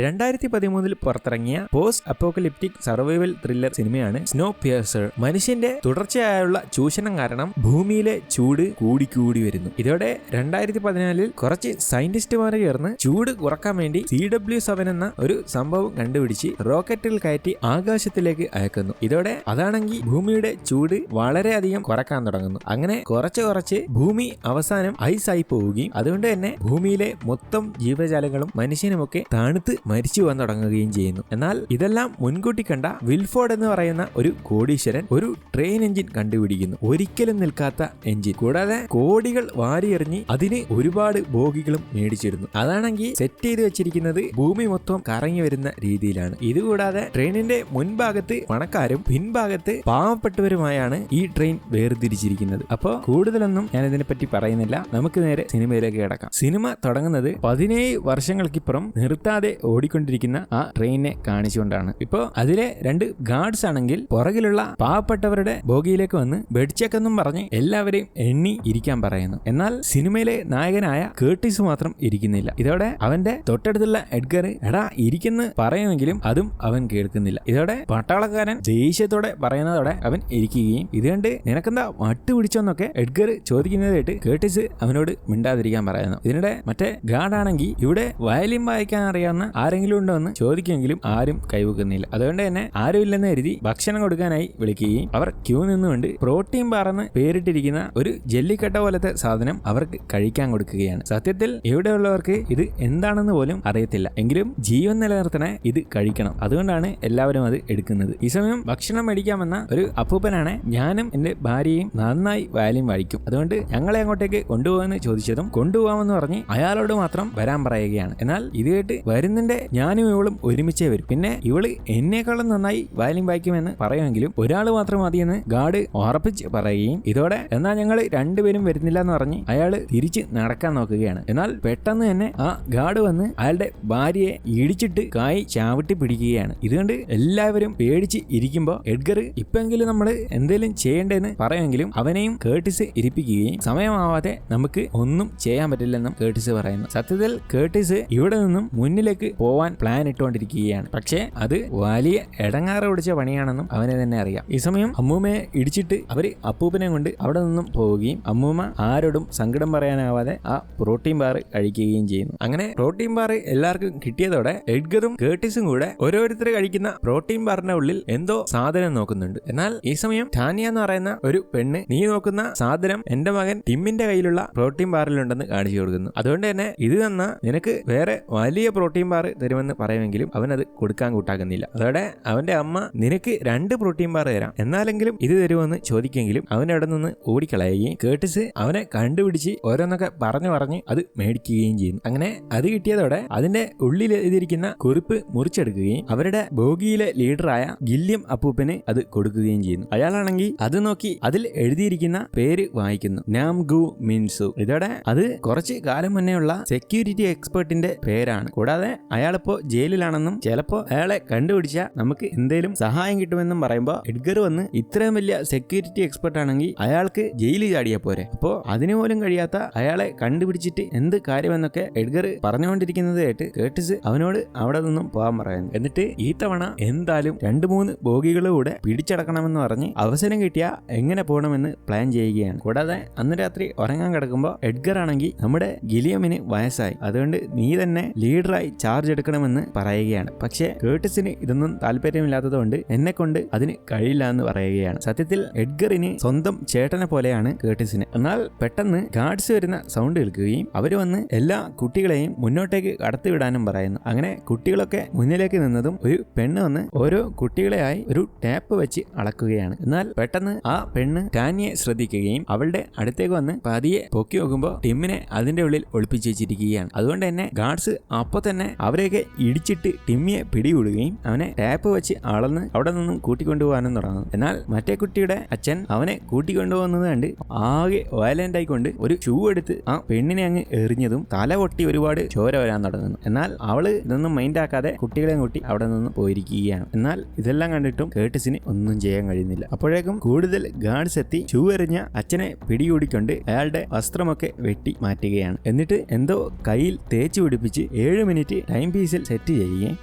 2013 പുറത്തിറങ്ങിയ post apocalyptic survival thriller സിനിമയാണ് snow Piercer. മനുഷ്യന്റെ തുടർച്ചയായുള്ള ചൂഷണം കാരണം ഭൂമിയിലെ ചൂട് കൂടിക്കൂടി വരുന്നു. ഇതോടെ 2014 കുറച്ച് സയന്റിസ്റ്റുമാർ ചേർന്ന് ചൂട് കുറക്കാൻ വേണ്ടി CW7 എന്ന ഒരു സംഭവം കണ്ടുപിടിച്ച് റോക്കറ്റിൽ കയറ്റി ആകാശത്തിലേക്ക് അയക്കുന്നു. ഇതോടെ അതാണെങ്കിൽ ഭൂമിയുടെ ചൂട് വളരെയധികം കുറക്കാൻ തുടങ്ങുന്നു. അങ്ങനെ കുറച്ച് ഭൂമി അവസാനം ഐസായി പോവുകയും അതുകൊണ്ട് തന്നെ ഭൂമിയിലെ മൊത്തം ജീവജാലങ്ങളും മനുഷ്യനുമൊക്കെ തണുത്ത് മരിച്ചു പോകാൻ തുടങ്ങുകയും ചെയ്യുന്നു. എന്നാൽ ഇതെല്ലാം മുൻകൂട്ടി കണ്ട വിൽഫോർഡ് എന്ന് പറയുന്ന ഒരു കോടീശ്വരൻ ഒരു ട്രെയിൻ എഞ്ചിൻ കണ്ടുപിടിക്കുന്നു. ഒരിക്കലും നിൽക്കാത്ത എഞ്ചിൻ. കൂടാതെ കോടികൾ വാരിയെറിഞ്ഞ് അതിന് ഒരുപാട് ബോഗികളും മേടിച്ചിരുന്നു. അതാണെങ്കിൽ സെറ്റ് ചെയ്ത് വെച്ചിരിക്കുന്നത് ഭൂമി മൊത്തം കറങ്ങി വരുന്ന രീതിയിലാണ്. ഇതുകൂടാതെ ട്രെയിനിന്റെ മുൻഭാഗത്ത് പണക്കാരും പിൻഭാഗത്ത് പാവപ്പെട്ടവരുമായാണ് ഈ ട്രെയിൻ വേർതിരിച്ചിരിക്കുന്നത്. അപ്പോൾ കൂടുതലൊന്നും ഞാൻ ഇതിനെപ്പറ്റി പറയുന്നില്ല. നമുക്ക് നേരെ സിനിമയിലേക്ക് കിടക്കാം. സിനിമ തുടങ്ങുന്നത് 17 വർഷങ്ങൾക്കിപ്പുറം നിർത്താതെ ഓടിക്കൊണ്ടിരിക്കുന്ന ആ ട്രെയിനിനെ കാണിച്ചുകൊണ്ടാണ്. ഇപ്പോ അതിലെ 2 ഗാർഡ്സ് ആണെങ്കിൽ പുറകിലുള്ള പാവപ്പെട്ടവരുടെ ബോഗിയിലേക്ക് വന്ന് ബെഡ്ചെക്കെന്നും പറഞ്ഞ് എല്ലാവരെയും എണ്ണി ഇരിക്കാൻ പറയുന്നു. എന്നാൽ സിനിമയിലെ നായകനായ കേർട്ടിസ് മാത്രം ഇരിക്കുന്നില്ല. ഇതോടെ അവന്റെ തൊട്ടടുത്തുള്ള എഡ്ഗർ എടാ ഇരിക്കുന്നു പറയുമെങ്കിലും അതും അവൻ കേൾക്കുന്നില്ല. ഇതോടെ പട്ടാളക്കാരൻ ദേഷ്യത്തോടെ പറയുന്നതോടെ അവൻ ഇരിക്കുകയും ഇതുകൊണ്ട് നിനക്കെന്താ വട്ട് പിടിച്ചോന്നൊക്കെ എഡ്ഗർ ചോദിക്കുന്നതായിട്ട് കേർട്ടിസ് അവനോട് മിണ്ടാതിരിക്കാൻ പറയുന്നു. ഇതിനിടെ മറ്റേ ഗാർഡാണെങ്കിൽ ഇവിടെ വയലിൻ വായിക്കാൻ അറിയാവുന്ന ആരെങ്കിലും ഉണ്ടോ എന്ന് ചോദിക്കുമെങ്കിലും ആരും കൈവക്കുന്നില്ല. അതുകൊണ്ട് തന്നെ ആരും ഇല്ലെന്ന് കരുതി ഭക്ഷണം കൊടുക്കാനായി വിളിക്കുകയും അവർ ക്യൂ നിന്നുകൊണ്ട് പ്രോട്ടീൻ ബാറെന്ന് പേരിട്ടിരിക്കുന്ന ഒരു ജെല്ലിക്കട്ട പോലത്തെ സാധനം അവർക്ക് കഴിക്കാൻ കൊടുക്കുകയാണ്. സത്യത്തിൽ ഇവിടെയുള്ളവർക്ക് ഇത് എന്താണെന്ന് പോലും അറിയത്തില്ല. എങ്കിലും ജീവൻ നിലനിർത്തണേ ഇത് കഴിക്കണം. അതുകൊണ്ടാണ് എല്ലാവരും അത് എടുക്കുന്നത്. ഈ സമയം ഭക്ഷണം മേടിക്കാമെന്ന ഒരു അപ്പൂപ്പനാണ് ഞാനും എന്റെ ഭാര്യയും നന്നായി വയലിൻ വായിക്കും, അതുകൊണ്ട് ഞങ്ങളെ അങ്ങോട്ടേക്ക് കൊണ്ടുപോകാമെന്ന് ചോദിച്ചതും കൊണ്ടുപോകാമെന്ന് പറഞ്ഞ് അയാളോട് മാത്രം വരാൻ പറയുകയാണ്. എന്നാൽ ഇത് കേട്ട് വരുന്നതിന്റെ ഞാനും ഇവളും ഒരുമിച്ചേ വരും. പിന്നെ ഇവള് എന്നേക്കാളും നന്നായി വയലിൻ വായിക്കുമെന്ന് പറയുമെങ്കിലും ഒരാൾ മാത്രം മതിയെന്ന് ഗാർഡ് ഉറപ്പിച്ച് പറയുകയും ഇതോടെ എന്നാൽ ഞങ്ങൾ രണ്ടുപേരും വരുന്നില്ല എന്ന് പറഞ്ഞ് അയാൾ തിരിച്ച് നടക്കാൻ നോക്കുകയാണ്. എന്നാൽ പെട്ടെന്ന് തന്നെ ആ ഗാർഡ് വന്ന് അയാളുടെ ഭാര്യയെ ഇടിച്ചിട്ട് കായി ചാവിട്ടി പിടിക്കുകയാണ്. ഇതുകൊണ്ട് എല്ലാവരും പേടിച്ച് ഇരിക്കുമ്പോൾ എഡ്ഗർ ഇപ്പെങ്കിലും നമ്മൾ എന്തെങ്കിലും ചെയ്യേണ്ടതെന്ന് പറയുമെങ്കിലും അവനെയും കേർട്ടിസ് ഇരിപ്പിക്കുകയും സമയമാവാതെ നമുക്ക് ഒന്നും ചെയ്യാൻ പറ്റില്ലെന്നും കേർട്ടിസ് പറയുന്നു. സത്യത്തിൽ കേർട്ടിസ് ഇവിടെ നിന്നും മുന്നിലേക്ക് പോവാൻ പ്ലാൻ ഇട്ടുകൊണ്ടിരിക്കുകയാണ്. പക്ഷേ അത് വലിയ എടങ്ങാറ് പിടിച്ച പണിയാണെന്നും അവനെ തന്നെ അറിയാം. ഈ സമയം അമ്മൂമ്മയെ ഇടിച്ചിട്ട് അവര് അപ്പൂപ്പനെ കൊണ്ട് അവിടെ നിന്നും പോവുകയും അമ്മൂമ്മ ആരോടും സങ്കടം പറയാനാവാതെ ആ പ്രോട്ടീൻ ബാർ കഴിക്കുകയും ചെയ്യുന്നു. അങ്ങനെ പ്രോട്ടീൻ ബാർ എല്ലാവർക്കും കിട്ടിയതോടെ എഡ്ഗറും കേർട്ടിസും കൂടെ ഓരോരുത്തർ കഴിക്കുന്ന പ്രോട്ടീൻ ബാറിന്റെ ഉള്ളിൽ എന്തോ സാധനം നോക്കുന്നുണ്ട്. എന്നാൽ ഈ സമയം ടാനിയ എന്ന് പറയുന്ന ഒരു പെണ്ണ് നീ നോക്കുന്ന സാധനം എന്റെ മകൻ ടിമ്മിന്റെ കയ്യിലുള്ള പ്രോട്ടീൻ ബാറിലുണ്ടെന്ന് കാണിച്ചു കൊടുക്കുന്നു. അതുകൊണ്ട് തന്നെ ഇത് തന്ന നിനക്ക് വേറെ വലിയ പ്രോട്ടീൻ ബാർ തരുമെന്ന് പറയുമെങ്കിലും അവൻ അത് കൊടുക്കാൻ കൂട്ടാക്കുന്നില്ല. അതോടെ അവന്റെ അമ്മ നിനക്ക് 2 പ്രോട്ടീൻ ബാർ തരാം എന്നാലെങ്കിലും ഇത് തരുമെന്ന് ചോദിക്കെങ്കിലും അവൻ അവിടെ നിന്ന് ഓടിക്കളയുകയും കേർട്ടിസ് അവനെ കണ്ടുപിടിച്ച് ഓരോന്നൊക്കെ പറഞ്ഞ് അത് മേടിക്കുകയും ചെയ്യുന്നു. അങ്ങനെ അത് കിട്ടിയതോടെ അതിന്റെ ഉള്ളിൽ എഴുതിയിരിക്കുന്ന കുറിപ്പ് മുറിച്ചെടുക്കുകയും അവരുടെ ബോഗിയിലെ ലീഡറായ ഗില്യം അപ്പൂപ്പന് അത് കൊടുക്കുകയും ചെയ്യുന്നു. അയാളാണെങ്കിൽ അത് നോക്കി അതിൽ എഴുതിയിരിക്കുന്ന പേര് വായിക്കുന്നു, നാംഗു മിൻസു. ഇതോടെ അത് കുറച്ച് കാലം മുന്നേ ഉള്ള സെക്യൂരിറ്റി എക്സ്പെർട്ടിന്റെ പേരാണ്. കൂടാതെ അയാളിപ്പോ ജയിലിലാണെന്നും ചിലപ്പോ അയാളെ കണ്ടുപിടിച്ച നമുക്ക് എന്തേലും സഹായം കിട്ടുമെന്നും പറയുമ്പോ എഡ്ഗർ വന്ന് ഇത്രയും വലിയ സെക്യൂരിറ്റി എക്സ്പെർട്ട് ആണെങ്കിൽ അയാൾക്ക് ജയിലിൽ ചാടിയാ പോരെ, അപ്പോ അതിനു പോലും കഴിയാത്ത അയാളെ കണ്ടുപിടിച്ചിട്ട് എന്ത് കാര്യമെന്നൊക്കെ എഡ്ഗർ പറഞ്ഞുകൊണ്ടിരിക്കുന്നത് കേട്ട് കേർട്ടിസ് അവനോട് അവിടെ നിന്നും പോകാൻ പറയുന്നു. എന്നിട്ട് ഈ തവണ എന്തായാലും 2-3 ബോഗികളൂടെ പിടിച്ചടക്കണമെന്ന് പറഞ്ഞ് അവസരം കിട്ടിയ എങ്ങനെ പോകണമെന്ന് പ്ലാൻ ചെയ്യുകയാണ്. കൂടാതെ അന്ന് രാത്രി ഉറങ്ങാൻ കിടക്കുമ്പോൾ എഡ്ഗർ ആണെങ്കിൽ നമ്മുടെ ഗിലിയമിന് വയസ്സായി, അതുകൊണ്ട് നീ തന്നെ ലീഡറായി ചാർജ് എടുക്കണമെന്ന് പറയുകയാണ്. പക്ഷേ കേർട്ടിസിന് ഇതൊന്നും താല്പര്യമില്ലാത്തതുകൊണ്ട് എന്നെ കൊണ്ട് അതിന് കഴിയില്ല എന്ന് പറയുകയാണ്. സത്യത്തിൽ എഡ്ഗറിന് സ്വന്തം ചേട്ടനെ പോലെയാണ് കേർട്ടിസിന്. എന്നാൽ പെട്ടെന്ന് ഗാർഡ്സ് വരുന്ന സൗണ്ട് കേൾക്കുകയും അവർ വന്ന് എല്ലാ കുട്ടികളെയും മുന്നോട്ടേക്ക് കടത്തിവിടാനും പറയുന്നു. അങ്ങനെ കുട്ടികളൊക്കെ മുന്നിലേക്ക് നിന്നതും ഒരു പെണ്ണ് വന്ന് ഓരോ കുട്ടികളെയായി ഒരു ടാപ്പ് വെച്ച് അളക്കുകയാണ്. എന്നാൽ പെട്ടെന്ന് ആ പെണ്ണ് ടാനിയെ ശ്രദ്ധിക്കുകയും അവളുടെ അടുത്തേക്ക് വന്ന് പതിയെ പൊക്കി നോക്കുമ്പോൾ ടിമ്മിനെ അതിന്റെ ഉള്ളിൽ ഒളിപ്പിച്ച് വെച്ചിരിക്കുകയാണ്. അതുകൊണ്ട് തന്നെ ഗാർഡ്സ് അപ്പൊ തന്നെ അവരെയൊക്കെ ഇടിച്ചിട്ട് ടിമ്മിയെ പിടികൂടുകയും അവനെ ടാപ്പ് വെച്ച് അളന്ന് അവിടെ നിന്നും കൂട്ടിക്കൊണ്ടുപോകാനും തുടങ്ങുന്നു. എന്നാൽ മറ്റേ കുട്ടിയുടെ അച്ഛൻ അവനെ കൂട്ടിക്കൊണ്ടുപോകുന്നത് കണ്ട് ആകെ വയലന്റ് ആയിക്കൊണ്ട് ഒരു ഷൂ എടുത്ത് ആ പെണ്ണിനെ അങ്ങ് എറിഞ്ഞതും തല പൊട്ടി ഒരുപാട് ചോര വരാൻ തുടങ്ങുന്നു. എന്നാൽ അവള് ഇതൊന്നും മൈൻഡ് ആക്കാതെ കുട്ടികളെ കൂട്ടി അവിടെ നിന്ന് പോയിരിക്കുകയാണ്. എന്നാൽ ഇതെല്ലാം കണ്ടിട്ടും കേർട്ടിസിന് ഒന്നും ചെയ്യാൻ കഴിയുന്നില്ല. അപ്പോഴേക്കും കൂടുതൽ ഗാർഡ്സ് എത്തി ഷൂ എറിഞ്ഞ അച്ഛനെ പിടികൂടിക്കൊണ്ട് അയാളുടെ വസ്ത്രമൊക്കെ വെട്ടി മാറ്റുകയാണ്. എന്നിട്ട് എന്തോ കയ്യിൽ തേച്ച് പിടിപ്പിച്ച് 7 മിനിറ്റ് ടൈം ടൈം പീസിൽ സെറ്റ് ചെയ്യുകയും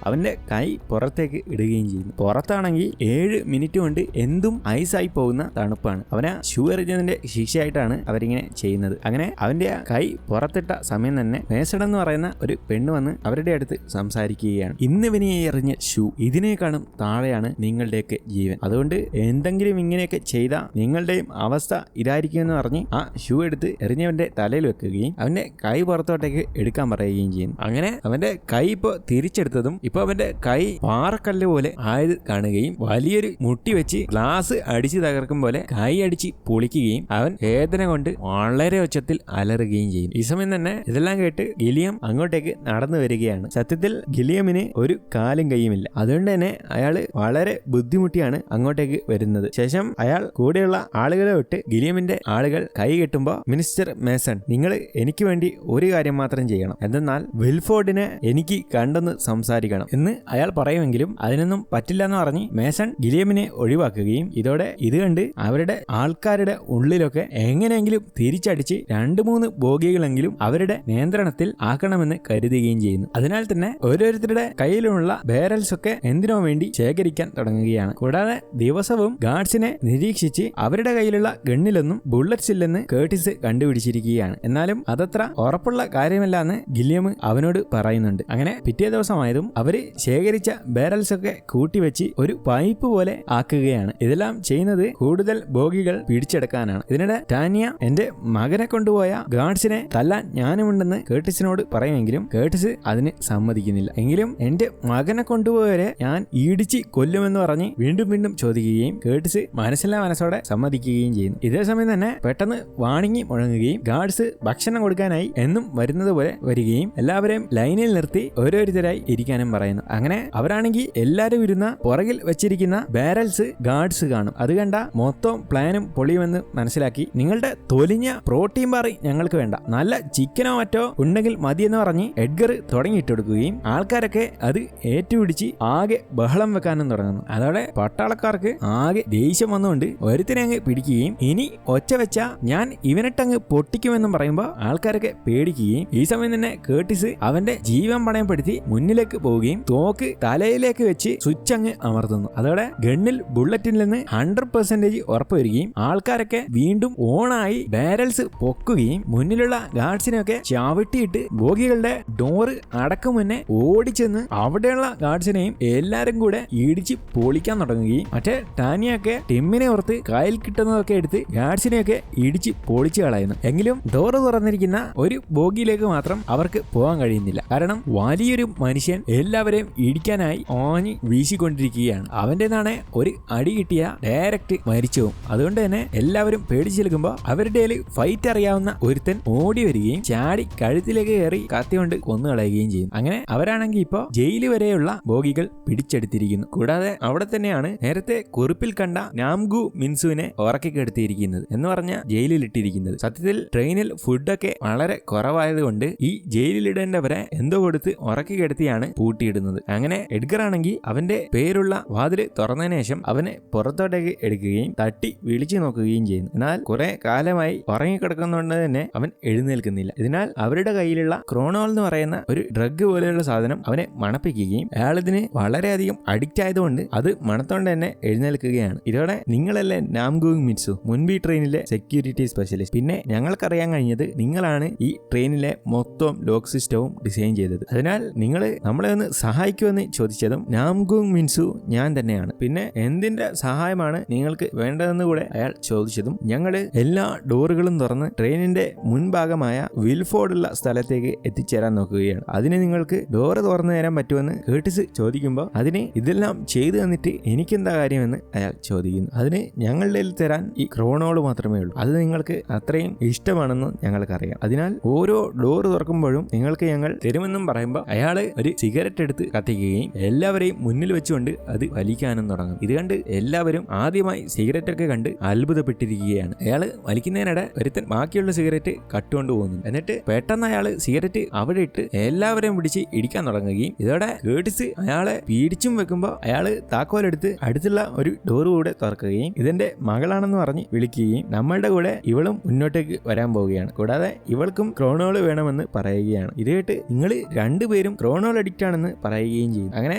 അവന്റെ കൈ പുറത്തേക്ക് ഇടുകയും ചെയ്യുന്നു. പുറത്താണെങ്കിൽ 7 മിനിറ്റ് കൊണ്ട് എന്തും ഐസായി പോകുന്ന തണുപ്പാണ്. അവനെ ഷൂ എറിഞ്ഞതിന്റെ ശിക്ഷയായിട്ടാണ് അവരിങ്ങനെ ചെയ്യുന്നത്. അങ്ങനെ അവന്റെ കൈ പുറത്തിട്ട സമയം തന്നെ മേസൺ എന്ന് പറയുന്ന ഒരു പെണ്ണ് വന്ന് അവരുടെ അടുത്ത് സംസാരിക്കുകയാണ്. ഇന്നിവനെ എറിഞ്ഞ ഷൂ ഇതിനേക്കാളും താഴെയാണ് നിങ്ങളുടെയൊക്കെ ജീവൻ. അതുകൊണ്ട് എന്തെങ്കിലും ഇങ്ങനെയൊക്കെ ചെയ്താൽ നിങ്ങളുടെയും അവസ്ഥ ഇതായിരിക്കുമെന്ന് പറഞ്ഞ് ആ ഷൂ എടുത്ത് എറിഞ്ഞവന്റെ തലയിൽ വെക്കുകയും അവന്റെ കൈ പുറത്തോട്ടേക്ക് എടുക്കാൻ പറയുകയും ചെയ്യുന്നു. അങ്ങനെ അവന്റെ കൈ ഇപ്പോൾ തിരിച്ചെടുത്തതും ഇപ്പൊ അവന്റെ കൈ പാറക്കല്ല് പോലെ ആയത് കാണുകയും വലിയൊരു മുട്ടി വെച്ച് ഗ്ലാസ് അടിച്ച് തകർക്കും പോലെ കൈ അടിച്ച് പൊളിക്കുകയും അവൻ വേദന കൊണ്ട് വളരെ ഉച്ചത്തിൽ അലറുകയും ചെയ്യും. ഈ സമയം തന്നെ ഇതെല്ലാം കേട്ട് ഗിലിയം അങ്ങോട്ടേക്ക് നടന്നു വരികയാണ്. സത്യത്തിൽ ഗിലിയമിന് ഒരു കാലും കൈയുമില്ല. അതുകൊണ്ട് തന്നെ അയാള് വളരെ ബുദ്ധിമുട്ടിയാണ് അങ്ങോട്ടേക്ക് വരുന്നത്. ശേഷം അയാൾ കൂടെയുള്ള ആളുകളെ വിട്ട് ഗിലിയമിന്റെ ആളുകൾ കൈ കെട്ടുമ്പോ മിനിസ്റ്റർ മേസൺ, നിങ്ങൾ എനിക്ക് വേണ്ടി ഒരു കാര്യം മാത്രം ചെയ്യണം, എന്തെന്നാൽ വിൽഫോർഡിനെ എനിക്ക് കണ്ടെന്ന് സംസാരിക്കണം എന്ന് അയാൾ പറയുമെങ്കിലും അതിനൊന്നും പറ്റില്ല എന്ന് പറഞ്ഞ് മേസൺ ഗിലിയമിനെ ഒഴിവാക്കുകയും ഇതോടെ ഇത് കണ്ട് അവരുടെ ആൾക്കാരുടെ ഉള്ളിലൊക്കെ എങ്ങനെയെങ്കിലും തിരിച്ചടിച്ച് 2-3 ബോഗികളെങ്കിലും അവരുടെ നിയന്ത്രണത്തിൽ ആക്കണമെന്ന് കരുതുകയും ചെയ്യുന്നു. അതിനാൽ തന്നെ ഓരോരുത്തരുടെ കയ്യിലുള്ള ബാരൽസ് ഒക്കെ എന്തിനോ വേണ്ടി ശേഖരിക്കാൻ തുടങ്ങുകയാണ്. കൂടാതെ ദിവസവും ഗാർഡ്സിനെ നിരീക്ഷിച്ച് അവരുടെ കയ്യിലുള്ള ഗണ്ണിലൊന്നും ബുള്ളറ്റ്സ് ഇല്ലെന്ന് കേർട്ടിസ് കണ്ടുപിടിച്ചിരിക്കുകയാണ്. എന്നാലും അതത്ര ഉറപ്പുള്ള കാര്യമല്ല എന്ന് ഗില്ലിയം അവനോട് പറയുന്നുണ്ട്. അങ്ങനെ പിറ്റേ ദിവസമായതും അവര് ശേഖരിച്ച ബാരൽസ് ഒക്കെ കൂട്ടിവെച്ച് ഒരു പൈപ്പ് പോലെ ആക്കുകയാണ്. ഇതെല്ലാം ചെയ്യുന്നത് കൂടുതൽ ബോഗികൾ പിടിച്ചെടുക്കാനാണ്. ഇതിനിടെ ടാനിയ എന്റെ മകനെ കൊണ്ടുപോയ ഗാർഡ്സിനെ തല്ലാൻ ഞാനുമുണ്ടെന്ന് കേർട്ടിസിനോട് പറയുമെങ്കിലും കേർട്ടിസ് അതിന് സമ്മതിക്കുന്നില്ല. എങ്കിലും എന്റെ മകനെ കൊണ്ടുപോയവരെ ഞാൻ ഇടിച്ച് കൊല്ലുമെന്ന് പറഞ്ഞ് വീണ്ടും വീണ്ടും ചോദിക്കുകയും കേർട്ടിസ് മനസ്സില്ലാ മനസ്സോടെ സമ്മതിക്കുകയും ചെയ്യുന്നു. ഇതേ സമയം തന്നെ പെട്ടെന്ന് വാണിങ്ങി മുഴങ്ങുകയും ഗാർഡ്സ് ഭക്ഷണം കൊടുക്കാനായി എന്നും വരുന്നത് പോലെ വരികയും എല്ലാവരെയും ലൈനിൽ നിർത്തി ഓരോരുത്തരായി ഇരിക്കാനും പറയുന്നു. അങ്ങനെ അവരാണെങ്കിൽ എല്ലാവരും ഇരുന്ന പുറകിൽ വെച്ചിരിക്കുന്ന ബാരൽസ് ഗാർഡ്സ് കാണും. അത് കണ്ട മൊത്തം പ്ലാനും പൊളിയുമെന്ന് മനസ്സിലാക്കി നിങ്ങളുടെ തൊലിഞ്ഞ പ്രോട്ടീൻ ബാറി ഞങ്ങൾക്ക് വേണ്ട, നല്ല ചിക്കനോ മറ്റോ ഉണ്ടെങ്കിൽ മതിയെന്ന് പറഞ്ഞ് എഡ്ഗർ തുടങ്ങിയിട്ടെടുക്കുകയും ആൾക്കാരൊക്കെ അത് ഏറ്റുപിടിച്ച് ആകെ ബഹളം വെക്കാനും തുടങ്ങുന്നു. അതോടെ പട്ടാളക്കാർക്ക് ആകെ ദേഷ്യം വന്നുകൊണ്ട് ഒരുത്തിനെ അങ്ങ് പിടിക്കുകയും ഇനി ഒച്ച വെച്ചാ ഞാൻ ഇവനിട്ടങ്ങ് പൊട്ടിക്കുമെന്നും പറയുമ്പോൾ ആൾക്കാരൊക്കെ പേടിക്കുകയും ഈ സമയം തന്നെ കേർട്ടിസ് അവന്റെ ജീവൻ പണയപ്പെടുത്തി മുന്നിലേക്ക് പോവുകയും തോക്ക് തലയിലേക്ക് വെച്ച് സ്വിച്ച് അങ്ങ് അമർത്തുന്നു. അതോടെ ഗണ്ണിൽ ബുള്ളറ്റിൽ നിന്ന് 100% ഉറപ്പ് വരികയും ആൾക്കാരൊക്കെ വീണ്ടും ഓണായി ബാരൽസ് പൊക്കുകയും മുന്നിലുള്ള ഗാർഡ്സിനെയൊക്കെ ചവിട്ടിയിട്ട് ബോഗികളുടെ ഡോറ് അടക്കം മുന്നേ ഓടിച്ചെന്ന് അവിടെയുള്ള ഗാർഡ്സിനെയും എല്ലാരും കൂടെ ഇടിച്ച് പൊളിക്കാൻ തുടങ്ങുകയും മറ്റേ ടാനിയൊക്കെ ടിമ്മിനെ ഓർത്ത് കയ്യിൽ കിട്ടുന്നതൊക്കെ എടുത്ത് ഗാർഡ്സിനെയൊക്കെ ഇടിച്ച് പൊളിച്ചു കളയുന്നു. എങ്കിലും ഡോറ് തുറന്നിരിക്കുന്ന ഒരു ബോഗിയിലേക്ക് മാത്രം അവർക്ക് പോകാൻ കഴിയുന്നില്ല. കാരണം വലിയൊരു മനുഷ്യൻ എല്ലാവരെയും ഇടിക്കാനായി ഓഞ്ഞ് വീശിക്കൊണ്ടിരിക്കുകയാണ്. അവന്റേതാണ് ഒരു അടി കിട്ടിയ ഡയറക്റ്റ് മരിച്ചവും. അതുകൊണ്ട് തന്നെ എല്ലാവരും പേടിച്ചു നിൽക്കുമ്പോൾ അവരുടെ ഫൈറ്റ് അറിയാവുന്ന ഒരുത്തൻ ഓടി വരികയും ചാടി കഴുത്തിലേക്ക് കയറി കത്തികൊണ്ട് കൊന്നുകളയുകയും ചെയ്യും. അങ്ങനെ അവരാണെങ്കിൽ ഇപ്പോ ജയില് വരെയുള്ള ബോഗികൾ പിടിച്ചെടുത്തിരിക്കുന്നു. കൂടാതെ അവിടെ തന്നെയാണ് നേരത്തെ കുറിപ്പിൽ കണ്ട നാംഗു മിൻസുവിനെ ഉറക്കിക്കെടുത്തിയിരിക്കുന്നത് എന്ന് പറഞ്ഞ ജയിലിൽ ഇട്ടിരിക്കുന്നത്. സത്യത്തിൽ ട്രെയിനിൽ ഫുഡൊക്കെ വളരെ കുറവായതുകൊണ്ട് ഈ ജയിലിലിടേണ്ടവരെ എന്തോ കൊടുത്ത് ഉറക്കിക്കെടുത്തിയാണ് പൂട്ടിയിടുന്നത്. അങ്ങനെ എഡ്ഗർ ആണെങ്കിൽ അവന്റെ പേരുള്ള വാതില് തുറന്നതിന് ശേഷം അവനെ പുറത്തോട്ടേക്ക് എടുക്കുകയും തട്ടി വിളിച്ചു നോക്കുകയും ചെയ്യുന്നു. എന്നാൽ കുറെ കാലമായി ഉറങ്ങിക്കിടക്കുന്നതുകൊണ്ട് തന്നെ അവൻ എഴുന്നേൽക്കുന്നില്ല. ഇതിനാൽ അവരുടെ കയ്യിലുള്ള ക്രോണോൾ എന്ന് പറയുന്ന ഒരു ഡ്രഗ് പോലെയുള്ള സാധനം അവനെ മണപ്പിക്കുകയും അയാൾ ഇതിന് വളരെയധികം അഡിക്റ്റ് ആയതുകൊണ്ട് അത് മണത്തോണ്ട് തന്നെ എഴുന്നേൽക്കുകയാണ്. ഇതോടെ നിങ്ങളല്ലേ നാംഗുങ് മിറ്റ്സു, മുൻപ് ഈ ട്രെയിനിലെ സെക്യൂരിറ്റി സ്പെഷ്യലിസ്റ്റ്, പിന്നെ ഞങ്ങൾക്കറിയാൻ കഴിഞ്ഞത് നിങ്ങളാണ് ഈ ട്രെയിനിലെ മൊത്തം ലോക്ക് സിസ്റ്റവും ഡിസൈൻ ചെയ്തത്. അതിനാൽ നിങ്ങൾ നമ്മളെ ഒന്ന് സഹായിക്കുമെന്ന് ചോദിച്ചതും നാംഗുങ് മിൻസു ഞാൻ തന്നെയാണ്, പിന്നെ എന്തിന്റെ സഹായമാണ് നിങ്ങൾക്ക് വേണ്ടതെന്ന് കൂടെ അയാൾ ചോദിച്ചതും ഞങ്ങൾ എല്ലാ ഡോറുകളും തുറന്ന് ട്രെയിനിന്റെ മുൻഭാഗമായ വിൽഫോർഡുള്ള സ്ഥലത്തേക്ക് എത്തിച്ചേരാൻ നോക്കുകയാണ്. അതിന് നിങ്ങൾക്ക് ഡോറ് തുറന്നു തരാൻ പറ്റുമെന്ന് കേർട്ടിസ് ചോദിക്കുമ്പോൾ അതിന് ഇതെല്ലാം ചെയ്തു തന്നിട്ട് എനിക്കെന്താ കാര്യമെന്ന് അയാൾ ചോദിക്കുന്നു. അതിന് ഞങ്ങളുടെ തരാൻ ഈ ക്രോണോള് മാത്രമേ ഉള്ളൂ, അത് നിങ്ങൾക്ക് അത്രയും ഇഷ്ടമാണെന്ന് ഞങ്ങൾക്കറിയാം. അതിനാൽ ഓരോ ഡോറ് തുറക്കുമ്പോഴും നിങ്ങൾക്ക് ഞങ്ങൾ തരുമെന്നും പറയുമ്പോൾ അയാള് ഒരു സിഗരറ്റ് എടുത്ത് കത്തിക്കുകയും എല്ലാവരെയും മുന്നിൽ വെച്ചുകൊണ്ട് അത് വലിക്കാനും തുടങ്ങും. ഇത് കണ്ട് എല്ലാവരും ആദ്യമായി സിഗരറ്റ് ഒക്കെ കണ്ട് അത്ഭുതപ്പെട്ടിരിക്കുകയാണ്. അയാള് വലിക്കുന്നതിനിടെ ഒരുത്തൻ ബാക്കിയുള്ള സിഗരറ്റ് കട്ടുകൊണ്ട് പോകുന്നു. എന്നിട്ട് പെട്ടെന്ന് അയാള് സിഗരറ്റ് അവിടെ ഇട്ട് എല്ലാവരെയും പിടിച്ച് ഇടിക്കാൻ തുടങ്ങുകയും ഇതോടെ കേർട്ടിസ് അയാളെ പീഡിച്ചും വെക്കുമ്പോൾ അയാള് താക്കോലെടുത്ത് അടുത്തുള്ള ഒരു ഡോറ് കൂടെ തുറക്കുകയും ഇതെന്റെ മകളാണെന്ന് പറഞ്ഞ് വിളിക്കുകയും നമ്മളുടെ കൂടെ ഇവളും മുന്നോട്ടേക്ക് വരാൻ പോവുകയാണ്. കൂടാതെ ഇവൾക്കും ക്രോണോള് വേണമെന്ന് പറയുകയാണ്. ഇത് കേട്ട് നിങ്ങൾ 2 രണ്ടുപേരും ക്രോണോൾ അഡിക്റ്റ് ആണെന്ന് പറയുകയും ചെയ്യും. അങ്ങനെ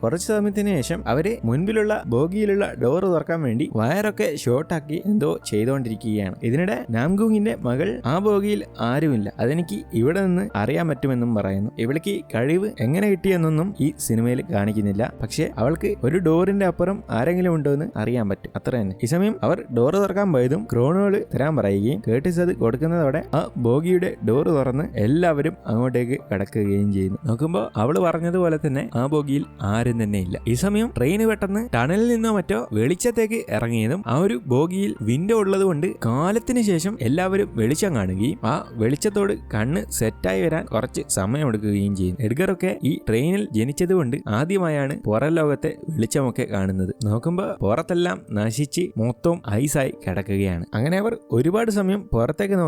കുറച്ചു സമയത്തിന് ശേഷം അവര് മുൻപിലുള്ള ബോഗിയിലുള്ള ഡോർ തുറക്കാൻ വേണ്ടി വയറൊക്കെ ഷോർട്ടാക്കി എന്തോ ചെയ്തുകൊണ്ടിരിക്കുകയാണ്. ഇതിനിടെ നാംഗൂങ്ങിന്റെ മകൾ ആ ബോഗിയിൽ ആരുമില്ല, അതെനിക്ക് ഇവിടെ നിന്ന് അറിയാൻ പറ്റുമെന്നും പറയുന്നു. ഇവൾക്ക് കഴിവ് എങ്ങനെ കിട്ടിയെന്നൊന്നും ഈ സിനിമയിൽ കാണിക്കുന്നില്ല. പക്ഷെ അവൾക്ക് ഒരു ഡോറിന്റെ അപ്പുറം ആരെങ്കിലും ഉണ്ടോ എന്ന് അറിയാൻ പറ്റും, അത്ര തന്നെ. ഈ സമയം അവർ ഡോർ തുറക്കാൻ പോയതും ക്രോണോള് തരാൻ പറയുകയും കേട്ടിസ് അത് കൊടുക്കുന്നതോടെ ആ ബോഗിയുടെ ഡോർ തുറന്ന് എല്ലാവരും അങ്ങോട്ടേക്ക് കടക്കുകയും ചെയ്യുന്നു. നോക്കുമ്പോൾ അവള് പറഞ്ഞതുപോലെ തന്നെ ആ ബോഗിയിൽ ആരും തന്നെ ഇല്ല. ഈ സമയം ട്രെയിൻ പെട്ടെന്ന് ടണലിൽ നിന്നോ മറ്റോ വെളിച്ചത്തേക്ക് ഇറങ്ങിയതും ആ ഒരു ബോഗിയിൽ വിൻഡോ ഉള്ളത് കൊണ്ട് കാലത്തിന് ശേഷം എല്ലാവരും വെളിച്ചം കാണുകയും ആ വെളിച്ചത്തോട് കണ്ണ് സെറ്റായി വരാൻ കുറച്ച് സമയമെടുക്കുകയും ചെയ്യും. എഡ്ഗറൊക്കെ ഈ ട്രെയിനിൽ ജനിച്ചതുകൊണ്ട് ആദ്യമായാണ് പുറം ലോകത്തെ വെളിച്ചമൊക്കെ കാണുന്നത്. നോക്കുമ്പോൾ പുറത്തെല്ലാം നശിച്ച് മൊത്തം ഐസായി കിടക്കുകയാണ്. അങ്ങനെ അവർ ഒരുപാട് സമയം പുറത്തേക്ക്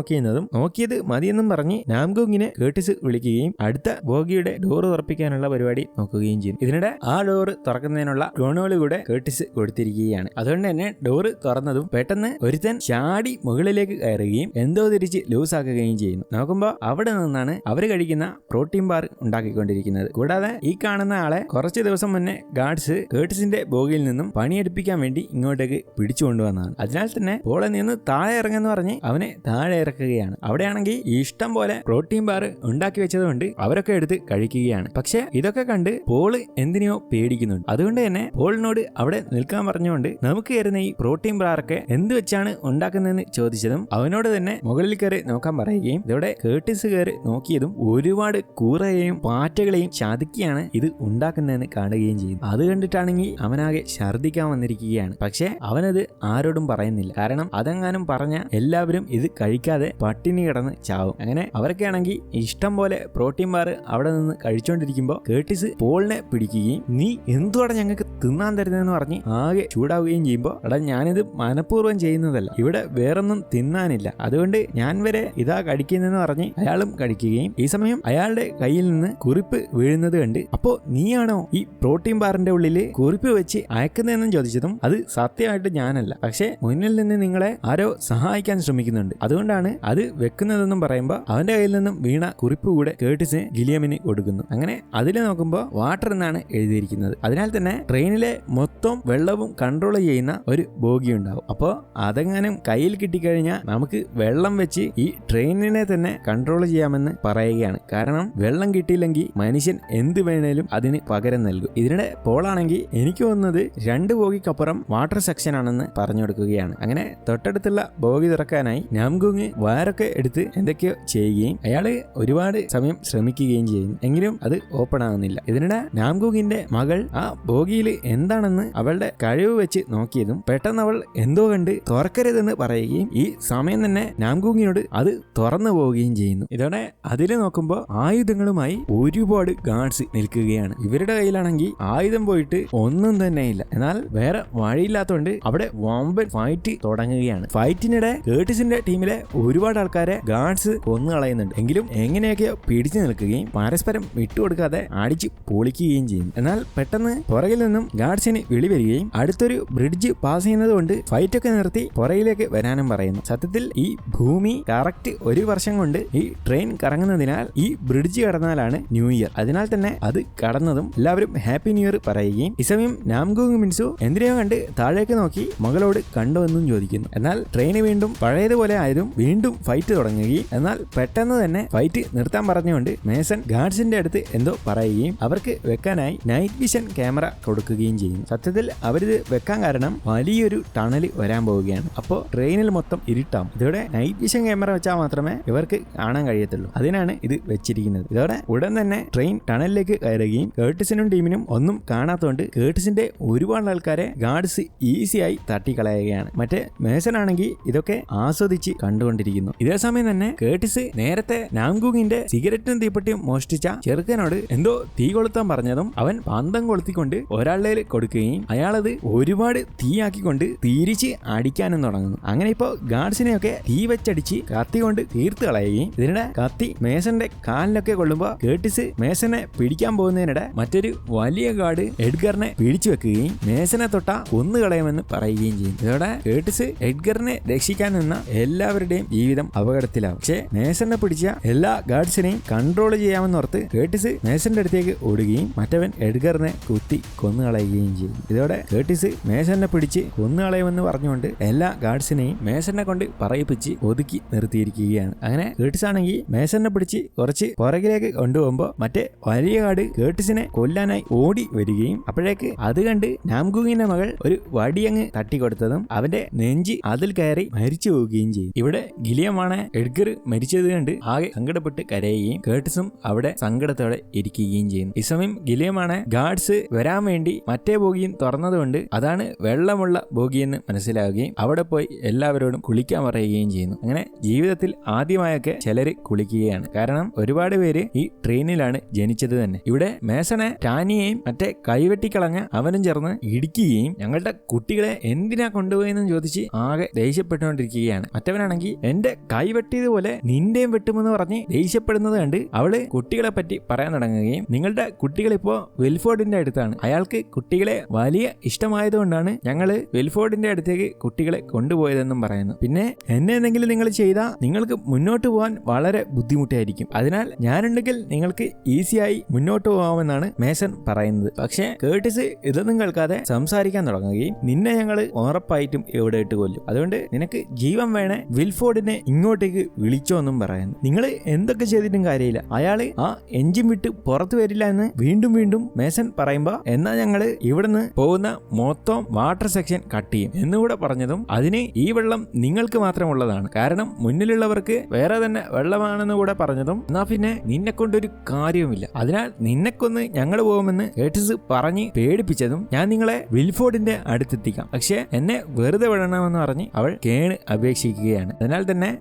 നോക്കിയത് മതിയെന്നും പറഞ്ഞ് നാംഗൂങ്ങിനെ കേട്ടിസ് വിളിക്കുകയും അടുത്ത ബോഗിയുടെ ഡോറ് തുറപ്പിക്കാനുള്ള പരിപാടി നോക്കുകയും ചെയ്യും. ഇതിനിടെ ആ ഡോറ് തുറക്കുന്നതിനുള്ള ക്രോണോള് കൂടെ കേട്ടിസ് കൊടുത്തിരിക്കുകയാണ്. അതുകൊണ്ട് തന്നെ ഡോറ് തുറന്നതും പെട്ടെന്ന് ഒരുത്തൻ ചാടി മുകളിലേക്ക് കയറുകയും എന്തോ തിരിച്ച് ലൂസ് ആക്കുകയും ചെയ്യുന്നു. നോക്കുമ്പോൾ അവിടെ നിന്നാണ് അവർ കഴിക്കുന്ന പ്രോട്ടീൻ ബാർ ഉണ്ടാക്കിക്കൊണ്ടിരിക്കുന്നത്. കൂടാതെ ഈ കാണുന്ന ആളെ കുറച്ച് ദിവസം മുന്നേ ഗാർഡ്സ് കേട്ടിസിന്റെ ബോഗിയിൽ നിന്നും പണിയെടുപ്പിക്കാൻ വേണ്ടി ഇങ്ങോട്ടേക്ക് പിടിച്ചു കൊണ്ടുവന്നതാണ്. അതിനാൽ തന്നെ പോളെ നിന്ന് താഴെ ഇറങ്ങുന്ന പറഞ്ഞ് അവനെ താഴെ ഇറക്കുകയാണ്. അവിടെയാണെങ്കിൽ ഇഷ്ടം പോലെ പ്രോട്ടീൻ ബാർ ഉണ്ടാക്കി വെച്ചതുകൊണ്ട് അവരൊക്കെ എടുത്ത് കഴിക്കുകയാണ്. പക്ഷെ ഇതൊക്കെ കണ്ട് പോള് എന്തിനെയോ പേടിക്കുന്നുണ്ട്. അതുകൊണ്ട് തന്നെ പോളിനോട് അവിടെ നിൽക്കാൻ പറഞ്ഞുകൊണ്ട് നമുക്ക് കയറുന്ന ഈ പ്രോട്ടീൻ ബാറൊക്കെ എന്ത് വെച്ചാണ് ഉണ്ടാക്കുന്നതെന്ന് ചോദിച്ചതും അവനോട് തന്നെ മുകളിൽ കയറി നോക്കാൻ പറയുകയും ഇതോടെ കേട്ടിസ് കയറി നോക്കിയതും ഒരുപാട് കൂറയെയും പാറ്റകളെയും ചതുക്കിയാണ് ഇത് ഉണ്ടാക്കുന്നതെന്ന് കാണുകയും ചെയ്യും. അത് കണ്ടിട്ടാണെങ്കിൽ അവനാകെ ഛർദ്ദിക്കാൻ വന്നിരിക്കുകയാണ്. പക്ഷെ അവനത് ആരോടും പറയുന്നില്ല. കാരണം അതെങ്ങാനും പറഞ്ഞ എല്ലാവരും ഇത് കഴിക്കാതെ പട്ടിണി കിടന്ന് ചാവും. അങ്ങനെ അവരൊക്കെ ആണെങ്കിൽ ഇഷ്ടം പോലെ പ്രോട്ടീൻ ബാർ അവിടെ നിന്ന് കഴിച്ചുകൊണ്ടിരിക്കുമ്പോൾ കേട്ടിസ് പോളിനെ പിടിക്കുകയും നീ എന്തുവാണ് ഞങ്ങൾക്ക് തിന്നാൻ തരുന്നതെന്ന് പറഞ്ഞ് ആകെ ചൂടാവുകയും ചെയ്യുമ്പോൾ എടാ ഞാനിത് മനഃപൂർവ്വം ചെയ്യുന്നതല്ല, ഇവിടെ വേറൊന്നും തിന്നാനില്ല, അതുകൊണ്ട് ഞാൻ വരെ ഇതാ കഴിക്കുന്നതെന്ന് പറഞ്ഞ് അയാളും കഴിക്കുകയും ഈ സമയം അയാളുടെ കയ്യിൽ നിന്ന് കുറിപ്പ് വീഴുന്നത് കണ്ട് അപ്പോ നീയാണോ ഈ പ്രോട്ടീൻ ബാറിന്റെ ഉള്ളില് കുറിപ്പ് വെച്ച് അയക്കുന്നതെന്നും ചോദിച്ചതും അത് സത്യമായിട്ട് ഞാനല്ല, പക്ഷെ മുന്നിൽ നിന്ന് നിങ്ങളെ ആരോ സഹായിക്കാൻ ശ്രമിക്കുന്നുണ്ട്, അതുകൊണ്ടാണ് അത് വെക്കുന്നതെന്നും പറയുമ്പോൾ അവന്റെ കയ്യിൽ നിന്നും വീണ കുറിപ്പ് കൂടെ കേട്ടിസ് ഗിലിയമിന് കൊടുക്കുന്നു. അങ്ങനെ അതിൽ നോക്കുമ്പോൾ വാട്ടർ എന്നാണ് എഴുതിയിരിക്കുന്നത്. അതിനാൽ തന്നെ ട്രെയിനിലെ മൊത്തം വെള്ളവും കൺട്രോൾ ചെയ്യുന്ന ഒരു ബോഗി ഉണ്ടാവും. അപ്പോൾ അതെങ്ങാനും കയ്യിൽ കിട്ടിക്കഴിഞ്ഞാൽ നമുക്ക് വെള്ളം വെച്ച് ഈ ട്രെയിനിനെ തന്നെ കൺട്രോൾ ചെയ്യാമെന്ന് പറയുകയാണ്. കാരണം വെള്ളം കിട്ടിയില്ലെങ്കിൽ മനുഷ്യൻ എന്ത് വേണേലും അതിന് പകരം നൽകും. ഇതിനിടെ പോളാണെങ്കിൽ എനിക്ക് തോന്നുന്നത് 2 ബോഗിക്കപ്പുറം വാട്ടർ സെക്ഷൻ ആണെന്ന് പറഞ്ഞു കൊടുക്കുകയാണ്. അങ്ങനെ തൊട്ടടുത്തുള്ള ബോഗി തുറക്കാനായി നാംഗൂങ് വയറൊക്കെ എടുത്ത് എന്തൊക്കെയോ ചെയ്യുകയും അയാള് ഒരുപാട് സമയം ശ്രമിക്കുകയും ചെയ്യുന്നു. എങ്കിലും അത് ഓപ്പൺ ആകുന്നില്ല. ഇതിനിടെ നാംഗൂങ്ങിന്റെ മകൾ ആ ബോഗിയിൽ എന്താണെന്ന് അവളുടെ കഴിവ് വെച്ച് നോക്കിയതും പെട്ടെന്ന് അവൾ എന്തോ കണ്ട് തുറക്കരുതെന്ന് പറയുകയും ഈ സമയം തന്നെ നാംഗൂങ്ങിനോട് അത് തുറന്നു പോവുകയും ചെയ്യുന്നു. ഇതോടെ അതിൽ നോക്കുമ്പോൾ ആയുധങ്ങളുമായി ഒരുപാട് ഗാർഡ്സ് നിൽക്കുകയാണ്. ഇവരുടെ കയ്യിലാണെങ്കിൽ ആയുധം പോയിട്ട് ഒന്നും തന്നെ ഇല്ല. എന്നാൽ വേറെ വഴിയില്ലാത്തതുകൊണ്ട് അവിടെ വമ്പൻ ഫൈറ്റ് തുടങ്ങുകയാണ്. ഫൈറ്റിനിടെ കേട്ടിസിന്റെ ടീമിലെ ഒരുപാട് ആൾക്കാരെ ഗാർഡ്സ് കൊന്നു കളയുന്നുണ്ട്. എങ്കിലും എങ്ങനെയൊക്കെയോ പിടിച്ചു നിൽക്കുകയും പരസ്പരം വിട്ടുകൊടുക്കാതെ അടിച്ച് പൊളിക്കുകയും ചെയ്യുന്നു. എന്നാൽ പെട്ടെന്ന് പുറകിൽ നിന്നും ഗാർഡ്സിന് വിളി വരികയും അടുത്തൊരു ബ്രിഡ്ജ് പാസ് ചെയ്യുന്നത് കൊണ്ട് ഫൈറ്റ് ഒക്കെ നിർത്തി പുറകിലേക്ക് വരാനും പറയുന്നു. സത്യത്തിൽ ഈ ഭൂമി കറക്റ്റ് 1 വർഷം കൊണ്ട് ഈ ട്രെയിൻ കറങ്ങുന്നതിനാൽ ഈ ബ്രിഡ്ജ് കടന്നാലാണ് ന്യൂ ഇയർ. അതിനാൽ തന്നെ അത് കടന്നതും എല്ലാവരും ഹാപ്പി ന്യൂ ഇയർ പറയുകയും ഈ സമയം നാംഗൂങ് മിൻസു എന്തിനെയോ കണ്ട് താഴേക്ക് നോക്കി മകളോട് കണ്ടുവെന്നും ചോദിക്കുന്നു. എന്നാൽ ട്രെയിൻ വീണ്ടും പഴയതുപോലെ ആയതും വീണ്ടും ഫൈറ്റ് തുടങ്ങുകയും എന്നാൽ പെട്ടെന്ന് തന്നെ ഫൈറ്റ് നിർത്താൻ പറഞ്ഞുകൊണ്ട് മേസൺ ഗാർഡ്സിന്റെ അടുത്ത് എന്തോ പറയുകയും അവർക്ക് വെക്കാനായി നൈറ്റ് വിഷൻ ക്യാമറ കൊടുക്കുകയും ചെയ്യുന്നു. സത്യത്തിൽ അവരിത് വെക്കാൻ കാരണം വലിയൊരു ടണൽ വരാൻ പോവുകയാണ്. അപ്പോൾ ട്രെയിനിൽ മൊത്തം ഇരുട്ടാം. ഇതോടെ നൈറ്റ് വിഷൻ ക്യാമറ വെച്ചാൽ മാത്രമേ ഇവർക്ക് കാണാൻ കഴിയത്തുള്ളൂ. അതിനാണ് ഇത് വെച്ചിരിക്കുന്നത്. ഇതോടെ ഉടൻ തന്നെ ട്രെയിൻ ടണലിലേക്ക് കയറുകയും കേട്ടിസിനും ടീമിനും ഒന്നും കാണാത്തതുകൊണ്ട് കേട്ടിസിന്റെ ഒരുപാട് ആൾക്കാരെ ഗാർഡ്സ് ഈസിയായി തട്ടിക്കളയുകയാണ്. മറ്റേ മേസൺ ആണെങ്കിൽ ഇതൊക്കെ ആസ്വദിച്ച് കണ്ടുകൊണ്ടിരിക്കുന്നു. ഇതേ സമയം തന്നെ കേട്ടിസ് നേരത്തെ നാംഗൂങ്ങിന്റെ സിഗരറ്റും തീപ്പെട്ടിയും മോഷ്ടിച്ച ചെറുക്കനോട് എന്തോ തീ കൊളുത്താൻ പറഞ്ഞതും അവൻ പന്തം കൊളുത്തിക്കൊണ്ട് ഒരാളുടെ കൊടുക്കുകയും അയാളത് ഒരുപാട് തീയാക്കിക്കൊണ്ട് തിരിച്ച് അടിക്കാനും തുടങ്ങുന്നു. അങ്ങനെ ഇപ്പോ ഗാർഡ്സിനെയൊക്കെ തീ വെച്ചടിച്ച് കത്തി കൊണ്ട് തീർത്ത് കളയുകയും ഇതിനിടെ കത്തി മേസന്റെ കാലിലൊക്കെ കൊള്ളുമ്പോൾ കേട്ടിസ് മേസനെ പിടിക്കാൻ പോകുന്നതിനിടെ മറ്റൊരു വലിയ ഗാർഡ് എഡ്ഗറിനെ പിടിച്ചു വെക്കുകയും മേസനെ തൊട്ട കൊന്നുകളയുമെന്ന് പറയുകയും ചെയ്യും. ഇതോടെ കേട്ടിസ് എഡ്ഗറിനെ രക്ഷിക്കാൻ നിന്ന എല്ലാവരുടെയും ജീവിതം അപകടത്തിലാവും. പക്ഷേ മേസനെ പിടിച്ച എല്ലാ ഗാർഡ്സിനെയും കൺട്രോൾ ചെയ്യാമെന്നോർത്ത് കേർട്ടിസ് മേസന്റെ അടുത്തേക്ക് ഓടുകയും മറ്റവൻ എഡ്ഗറിനെ കുത്തി കൊന്നുകളയുകയും ചെയ്യും. ഇതോടെ കേർട്ടിസ് മേസനെ പിടിച്ച് കൊന്നുകളയുമെന്ന് പറഞ്ഞുകൊണ്ട് എല്ലാ ഗാർഡ്സിനെയും മേസനെ കൊണ്ട് പറയിപ്പിച്ച് ഒതുക്കി നിർത്തിയിരിക്കുകയാണ്. അങ്ങനെ കേർട്ടിസ് ആണെങ്കിൽ മേസനെ പിടിച്ച് കുറച്ച് പുറകിലേക്ക് കൊണ്ടുപോകുമ്പോൾ മറ്റേ വലിയ ഗാർഡ് കേർട്ടിസിനെ കൊല്ലാനായി ഓടി വരികയും അപ്പോഴേക്ക് അത് കണ്ട് നാംഗൂങ്ങിന്റെ മകൾ ഒരു വടിയങ്ങ് തട്ടിക്കൊടുത്തതും അവന്റെ നെഞ്ച് അതിൽ കയറി മരിച്ചു പോവുകയും ചെയ്യും. ഇവിടെ ഗിലിയമാണ് എഡ്ഗർ മരിച്ചത് കണ്ട് ആകെ സങ്കടപ്പെട്ട് കരയുകയും കേർട്ടിസും അവിടെ സങ്കടത്തോടെ ഇരിക്കുകയും ചെയ്യുന്നു. ഈ സമയം ഗിലിയമാണ് ഗാർഡ്സ് വരാൻ വേണ്ടി മറ്റേ ബോഗിയും തുറന്നതുകൊണ്ട് അതാണ് വെള്ളമുള്ള ബോഗിയെന്ന് മനസ്സിലാവുകയും അവിടെ പോയി എല്ലാവരോടും കുളിക്കാൻ പറയുകയും ചെയ്യുന്നു. അങ്ങനെ ജീവിതത്തിൽ ആദ്യമായൊക്കെ ചിലര് കുളിക്കുകയാണ്. കാരണം ഒരുപാട് പേര് ഈ ട്രെയിനിലാണ് ജനിച്ചത് തന്നെ. ഇവിടെ മേസനെ ടാനിയെയും മറ്റേ കൈവെട്ടിക്കളഞ്ഞ അവനും ചേർന്ന് ഇടിക്കുകയും ഞങ്ങളുടെ കുട്ടികളെ എന്തിനാ കൊണ്ടുപോയെന്ന് ചോദിച്ച് ആകെ ദേഷ്യപ്പെട്ടുകൊണ്ടിരിക്കുകയാണ്. മറ്റവനാണെങ്കിൽ എന്റെ കൈവെട്ടിയതുപോലെ നിന്റെയും വെട്ടുമെന്ന് പറഞ്ഞ് ദേഷ്യപ്പെടുന്നത് കണ്ട് അവള് കുട്ടികളെ പറ്റി പറയാൻ തുടങ്ങുകയും നിങ്ങളുടെ കുട്ടികൾ ഇപ്പോ വെൽഫോർഡിന്റെ അടുത്താണ്, അയാൾക്ക് കുട്ടികളെ വലിയ ഇഷ്ടമായതുകൊണ്ടാണ് ഞങ്ങള് വെൽഫോർഡിന്റെ അടുത്തേക്ക് കുട്ടികളെ കൊണ്ടുപോയതെന്നും പറയുന്നു. പിന്നെ എന്നെ എന്തെങ്കിലും നിങ്ങൾ ചെയ്താൽ നിങ്ങൾക്ക് മുന്നോട്ട് പോകാൻ വളരെ ബുദ്ധിമുട്ടായിരിക്കും, അതിനാൽ ഞാനുണ്ടെങ്കിൽ നിങ്ങൾക്ക് ഈസിയായി മുന്നോട്ട് പോകാമെന്നാണ് മേസൺ പറയുന്നത്. പക്ഷേ കേർട്ടിസ് ഇതൊന്നും കേൾക്കാതെ സംസാരിക്കാൻ തുടങ്ങുകയും നിന്നെ ഞങ്ങള് ഉറപ്പായിട്ടും എവിടെ ഇട്ട് കൊല്ലും, അതുകൊണ്ട് നിനക്ക് ജീവൻ വേണേ വിൽഫോർഡിനെ ഇങ്ങോട്ടേക്ക് വിളിച്ചോ എന്നും പറയുന്നു. നിങ്ങൾ എന്തൊക്കെ ചെയ്തിട്ടും കാര്യമില്ല, അയാള് ആ എഞ്ചിൻ വിട്ട് പുറത്തു വരില്ല എന്ന് വീണ്ടും വീണ്ടും മേസൺ പറയുമ്പോ എന്നാ ഞങ്ങള് ഇവിടുന്ന് പോകുന്ന മൊത്തം വാട്ടർ സെക്ഷൻ കട്ട് ചെയ്യും എന്നുകൂടെ പറഞ്ഞതും അതിന് ഈ വെള്ളം നിങ്ങൾക്ക് മാത്രമുള്ളതാണ്, കാരണം മുന്നിലുള്ളവർക്ക് വേറെ തന്നെ വെള്ളമാണെന്ന് കൂടെ പറഞ്ഞതും എന്നാ പിന്നെ നിന്നെ കൊണ്ടൊരു കാര്യവുമില്ല, അതിനാൽ നിന്നെക്കൊന്ന് ഞങ്ങൾ പോകുമെന്ന് കേർട്ടിസ് പറഞ്ഞ് പേടിപ്പിച്ചതും ഞാൻ നിങ്ങളെ വിൽഫോർഡിന്റെ അടുത്തെത്തിക്കാം, പക്ഷെ എന്നെ വെറുതെ വിടണമെന്ന് പറഞ്ഞ് അവൾ കേണ് അപേക്ഷിക്കുകയാണ്. അതിനാൽ തന്നെ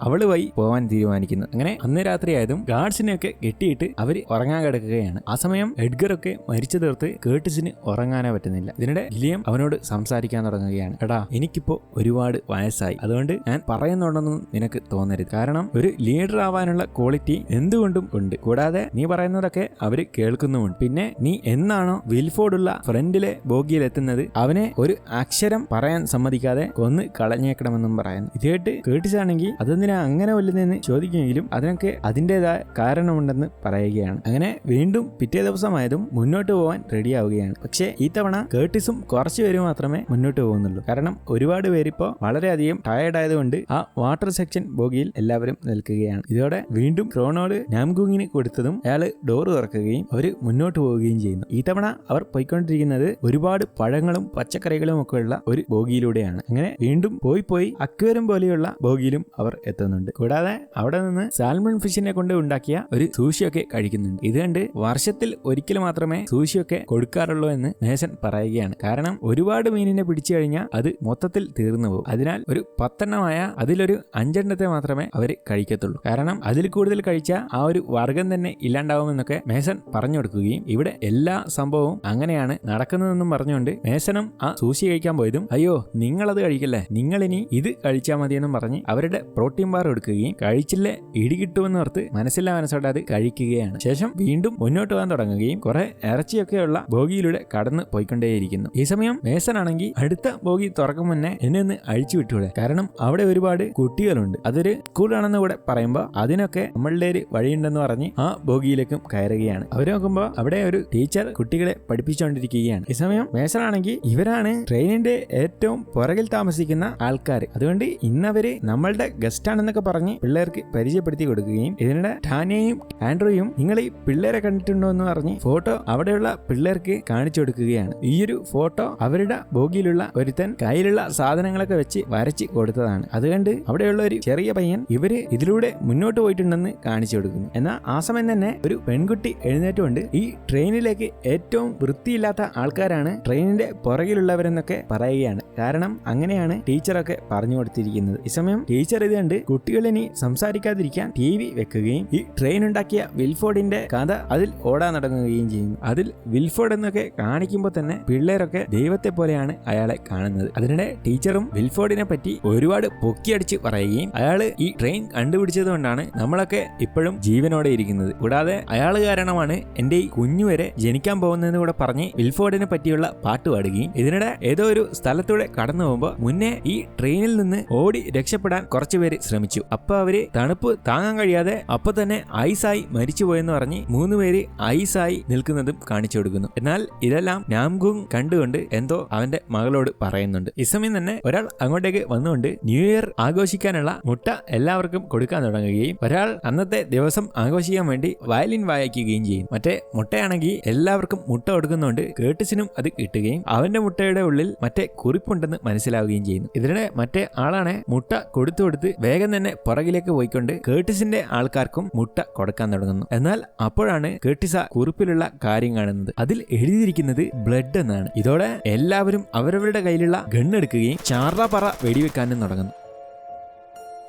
അവള് വഴി പോവാൻ തീരുമാനിക്കുന്നു. അങ്ങനെ അന്ന് രാത്രിയായതും ഗാർഡ്സിനെയൊക്കെ കെട്ടിയിട്ട് അവര് ഉറങ്ങാൻ കിടക്കുകയാണ്. ആ സമയം എഡ്ഗർ ഒക്കെ മരിച്ചു തീർത്ത് കേർട്ടിസിന് ഉറങ്ങാനേ പറ്റുന്നില്ല. ഇതിനിടെ ഗിലിയം അവനോട് സംസാരിക്കാൻ തുടങ്ങുകയാണ്. എടാ, എനിക്കിപ്പോ ഒരുപാട് വയസ്സായി, അതുകൊണ്ട് ഞാൻ പറയുന്നുണ്ടെന്നും നിനക്ക് തോന്നരുത്, കാരണം ഒരു ലീഡർ ആവാനുള്ള ക്വാളിറ്റി എന്തുകൊണ്ടും ഉണ്ട്, കൂടാതെ നീ പറയുന്നതൊക്കെ അവര് കേൾക്കുന്നുമുണ്ട്. പിന്നെ നീ എന്നാണോ വിൽഫോർഡുള്ള ഫ്രണ്ടിലെ ബോഗിയിൽ എത്തുന്നത് അവനെ ഒരു അക്ഷരം പറയാൻ സമ്മതിക്കാതെ കൊന്ന് കളഞ്ഞേക്കണമെന്നും പറയുന്നു. ഇത് കേട്ട് കേർട്ടിസ് ആണെങ്കിൽ അതെന്തിനാ അങ്ങനെ വല്ലതെന്ന് ചോദിക്കുമെങ്കിലും അതിനൊക്കെ അതിൻ്റെതായ കാരണമുണ്ടെന്ന് പറയുകയാണ്. അങ്ങനെ വീണ്ടും പിറ്റേ ദിവസമായതും മുന്നോട്ട് പോകാൻ റെഡിയാവുകയാണ്. പക്ഷേ ഈ തവണ കേർട്ടിസും കുറച്ചു പേര് മാത്രമേ മുന്നോട്ട് പോകുന്നുള്ളൂ, കാരണം ഒരുപാട് പേരിപ്പോ വളരെയധികം ടയർഡ് ആയതുകൊണ്ട് ആ വാട്ടർ സെക്ഷൻ ബോഗിയിൽ എല്ലാവരും നിൽക്കുകയാണ്. ഇതോടെ വീണ്ടും ക്രോണോട് നാംഗൂങ്ങിന് കൊടുത്തതും അയാൾ ഡോർ തുറക്കുകയും അവര് മുന്നോട്ട് പോവുകയും ചെയ്യുന്നു. ഈ തവണ അവർ പോയിക്കൊണ്ടിരിക്കുന്നത് ഒരുപാട് പഴങ്ങളും പച്ചക്കറികളും ഒക്കെ ഉള്ള ഒരു ബോഗിയിലൂടെയാണ്. അങ്ങനെ വീണ്ടും പോയി അക്വേറിയം പോലെയുള്ള ബോഗിയിലും അവർ എത്തുന്നുണ്ട്. കൂടാതെ അവിടെ നിന്ന് സാൽമൺ ഫിഷിനെ കൊണ്ട് ഉണ്ടാക്കിയ ഒരു സൂഷിയൊക്കെ കഴിക്കുന്നുണ്ട്. ഇത് കണ്ട് വർഷത്തിൽ ഒരിക്കൽ മാത്രമേ സൂഷിയൊക്കെ കൊടുക്കാറുള്ളൂ എന്ന് മേസൺ പറയുകയാണ്. കാരണം ഒരുപാട് മീനിനെ പിടിച്ചു കഴിഞ്ഞാൽ അത് മൊത്തത്തിൽ തീർന്നു പോകും, അതിനാൽ ഒരു 10 എണ്ണമായ അതിലൊരു 5 എണ്ണത്തെ മാത്രമേ അവര് കഴിക്കത്തുള്ളൂ, കാരണം അതിൽ കൂടുതൽ കഴിച്ച ആ ഒരു വർഗം തന്നെ ഇല്ലാണ്ടാവുമെന്നൊക്കെ മേസൺ പറഞ്ഞു കൊടുക്കുകയും ഇവിടെ എല്ലാ സംഭവവും അങ്ങനെയാണ് നടക്കുന്നതെന്നും പറഞ്ഞുകൊണ്ട് മേസണും ആ സൂഷി കഴിക്കാൻ പോയതും അയ്യോ നിങ്ങളത് കഴിക്കല്ലേ, നിങ്ങളിനി ഇത് കഴിച്ചാൽ മതിയെന്നും പറഞ്ഞ് അവരുടെ പ്രോട്ടീൻ ബാർ എടുക്കുകയും കഴിച്ചില്ലേ ഇടി കിട്ടുമെന്ന് ഓർത്ത് മനസ്സോടെ അത് കഴിക്കുകയാണ്. ശേഷം വീണ്ടും മുന്നോട്ട് പോകാൻ തുടങ്ങുകയും കുറെ ഇറച്ചിയൊക്കെയുള്ള ബോഗിയിലൂടെ കടന്ന് പോയിക്കൊണ്ടേയിരിക്കുന്നു. ഈ സമയം മേസൺ ആണെങ്കിൽ അടുത്ത ബോഗി തുറക്കും മുന്നേ എന്നെ ഒന്ന് അഴിച്ചു വിട്ടൂടെ, കാരണം അവിടെ ഒരുപാട് കുട്ടികളുണ്ട്, അതൊരു സ്കൂളാണെന്ന് കൂടെ പറയുമ്പോൾ അതിനൊക്കെ നമ്മളുടെ ഒരു വഴിയുണ്ടെന്ന് പറഞ്ഞ് ആ ബോഗിയിലേക്കും കയറുകയാണ്. അവർ നോക്കുമ്പോൾ അവിടെ ഒരു ടീച്ചർ കുട്ടികളെ പഠിപ്പിച്ചുകൊണ്ടിരിക്കുകയാണ്. ഈ സമയം മേസൺ ആണെങ്കിൽ ഇവരാണ് ട്രെയിനിന്റെ ഏറ്റവും പുറകിൽ താമസിക്കുന്ന ആൾക്കാർ, അതുകൊണ്ട് ഇന്നവര് നമ്മളുടെ ഗസ്റ്റ് ആണെന്നൊക്കെ പറഞ്ഞ് പിള്ളേർക്ക് പരിചയപ്പെടുത്തി കൊടുക്കുകയും ഇതിനിടെ ടാനിയയും ആൻഡ്രൂയും നിങ്ങൾ ഈ പിള്ളേരെ കണ്ടിട്ടുണ്ടോ എന്ന് പറഞ്ഞ് ഫോട്ടോ അവിടെയുള്ള പിള്ളേർക്ക് കാണിച്ചു കൊടുക്കുകയാണ്. ഈ ഒരു ഫോട്ടോ അവരുടെ ബോഗിയിലുള്ള ഒരുത്തൻ കയ്യിലുള്ള സാധനങ്ങളൊക്കെ വെച്ച് വരച്ച് കൊടുത്തതാണ്. അതുകണ്ട് അവിടെയുള്ള ഒരു ചെറിയ പയ്യൻ ഇവര് ഇതിലൂടെ മുന്നോട്ട് പോയിട്ടുണ്ടെന്ന് കാണിച്ചു കൊടുക്കുന്നു. എന്നാൽ ആ സമയം തന്നെ ഒരു പെൺകുട്ടി എഴുന്നേറ്റുകൊണ്ട് ഈ ട്രെയിനിലേക്ക് ഏറ്റവും വൃത്തിയില്ലാത്ത ആൾക്കാരാണ് ട്രെയിനിന്റെ പുറകിലുള്ളവരെന്നൊക്കെ പറയുകയാണ്. കാരണം അങ്ങനെയാണ് ടീച്ചറൊക്കെ പറഞ്ഞു കൊടുത്തിരിക്കുന്നത്. ഈ സമയം ടീച്ചർ ഇത് കണ്ട് കുട്ടികളിനി സംസാരിക്കാതിരിക്കാൻ TV വെക്കുകയും ഈ ട്രെയിൻ ഉണ്ടാക്കിയ വിൽഫോർഡിന്റെ കഥ അതിൽ ഓടാൻ തുടങ്ങുകയും ചെയ്യുന്നു. അതിൽ വിൽഫോർഡ് എന്നൊക്കെ കാണിക്കുമ്പോൾ തന്നെ പിള്ളേരൊക്കെ ദൈവത്തെ പോലെയാണ് അയാളെ കാണുന്നത്. അതിനിടെ ടീച്ചറും വിൽഫോർഡിനെ പറ്റി ഒരുപാട് പൊക്കിയടിച്ച് പറയുകയും അയാള് ഈ ട്രെയിൻ കണ്ടുപിടിച്ചത് കൊണ്ടാണ് നമ്മളൊക്കെ ഇപ്പോഴും ജീവനോടെ ഇരിക്കുന്നത്, കൂടാതെ അയാൾ കാരണമാണ് എന്റെ ഈ കുഞ്ഞു വരെ ജനിക്കാൻ പോകുന്നതെന്ന് കൂടെ പറഞ്ഞ് വിൽഫോർഡിനെ പറ്റിയുള്ള പാട്ട് പാടുകയും ഇതിനിടെ ഏതോ ഒരു സ്ഥലത്തൂടെ കടന്നു പോകുമ്പോൾ മുന്നേ ഈ ട്രെയിനിൽ നിന്ന് ഓടി രക്ഷപ്പെടാൻ കുറച്ചുപേര് ശ്രമിച്ചു. അപ്പൊ അവര് തണുപ്പ് താങ്ങാൻ കഴിയാതെ അപ്പൊ തന്നെ ഐസായി മരിച്ചു മരിച്ചു പോയെന്ന് പറഞ്ഞ് 3 പേര് ഐസായി നിൽക്കുന്നതും കാണിച്ചു കൊടുക്കുന്നു. എന്നാൽ ഇതെല്ലാം നാംഗുങ് കണ്ടുകൊണ്ട് എന്തോ അവന്റെ മകളോട് പറയുന്നുണ്ട്. ഈ സമയം തന്നെ ഒരാൾ അങ്ങോട്ടേക്ക് വന്നുകൊണ്ട് ന്യൂ ഇയർ ആഘോഷിക്കാനുള്ള മുട്ട എല്ലാവർക്കും കൊടുക്കാൻ തുടങ്ങുകയും ഒരാൾ അന്നത്തെ ദിവസം ആഘോഷിക്കാൻ വേണ്ടി വയലിൻ വായിക്കുകയും ചെയ്യും. മറ്റേ മുട്ടയാണെങ്കിൽ എല്ലാവർക്കും മുട്ട കൊടുക്കുന്നതുകൊണ്ട് കേർട്ടിസിനും അത് കിട്ടുകയും അവന്റെ മുട്ടയുടെ ഉള്ളിൽ മറ്റേ കുറിപ്പുണ്ടെന്ന് മനസ്സിലാവുകയും ചെയ്യുന്നു. ഇതിനിടെ മറ്റേ ആളാണ് മുട്ട കൊടുത്ത് വേഗം തന്നെ പുറകിലേക്ക് പോയിക്കൊണ്ട് കേർട്ടിസിന്റെ ആൾക്കാർക്കും മുട്ട കൊടുക്കാൻ തുടങ്ങുന്നു. എന്നാൽ അപ്പോഴാണ് കേർട്ടിസ കുറിപ്പിലുള്ള കാര്യം കാണുന്നത്. അതിൽ എഴുതിയിരിക്കുന്നത് ബ്ലഡ് എന്നാണ്. ഇതോടെ എല്ലാവരും അവരവരുടെ കയ്യിലുള്ള ഗണ്ണെടുക്കുകയും ചാറാപ്പറ വെടിവെക്കാനും തുടങ്ങുന്നു.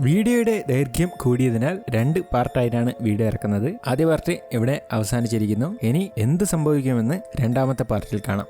വീഡിയോയുടെ ദൈർഘ്യം കൂടിയതിനാൽ 2 പാർട്ടായിട്ടാണ് വീഡിയോ ഇറക്കുന്നത്. ആദ്യ പാർട്ട് ഇവിടെ അവസാനിച്ചിരിക്കുന്നു. ഇനി എന്ത് സംഭവിക്കുമെന്ന് രണ്ടാമത്തെ പാർട്ടിൽ കാണാം.